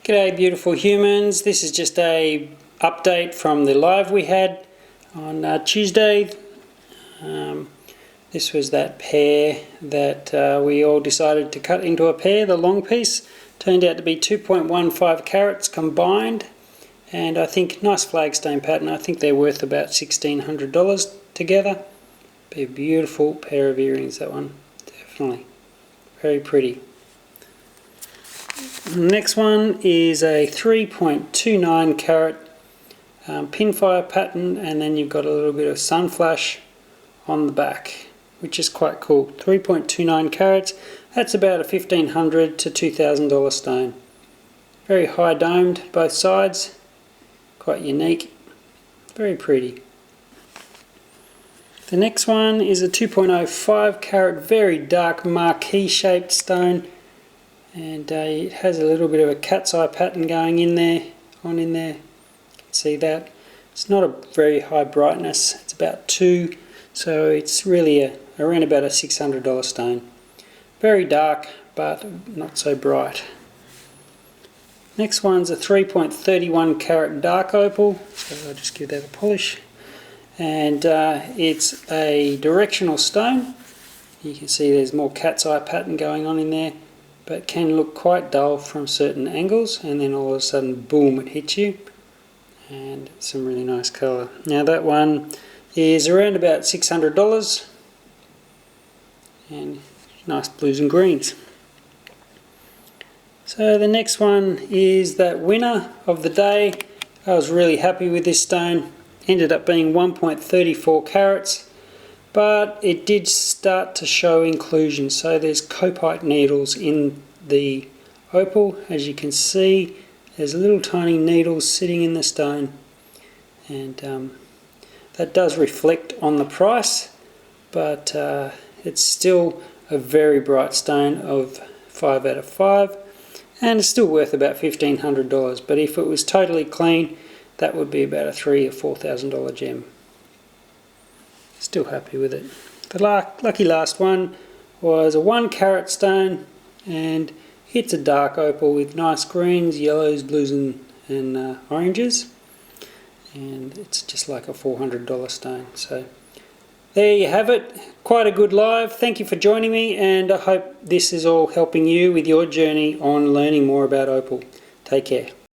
G'day beautiful humans, this is just a update from the live we had on Tuesday. This was that pear that we all decided to cut into a pear, the long piece. Turned out to be 2.15 carats combined, and I think nice flagstone pattern. I think they're worth about $1,600 together. Be a beautiful pair of earrings, that one, definitely. Very pretty. The next one is a 3.29 carat pinfire pattern, and then you've got a little bit of sun flash on the back, which is quite cool. 3.29 carats, that's about a $1,500 to $2,000 stone. Very high domed both sides, quite unique, very pretty. The next one is a 2.05 carat very dark marquee shaped stone, and it has a little bit of a cat's eye pattern going in there, you can see that. It's not a very high brightness, it's about 2, so it's really around about a $600 stone. Very dark, but not so bright. Next one's a 3.31 carat dark opal, so I'll just give that a polish. And it's a directional stone. You can see there's more cat's eye pattern going on in there, but can look quite dull from certain angles, and then all of a sudden, boom, it hits you. And some really nice colour. Now that one is around about $600, and nice blues and greens. So the next one is that winner of the day. I was really happy with this stone. Ended up being 1.34 carats, but it did start to show inclusion. So there's copite needles in the opal, as you can see. There's little tiny needles sitting in the stone, and that does reflect on the price, but it's still a very bright stone of 5 out of 5, and it's still worth about $1,500. But if it was totally clean, that would be about a $3,000 or $4,000 gem. Still happy with it. The lucky last one was a 1 carat stone, and it's a dark opal with nice greens, yellows, blues and oranges, and it's just like a $400 stone. So there you have it, quite a good live. Thank you for joining me, and I hope this is all helping you with your journey on learning more about opal. Take care.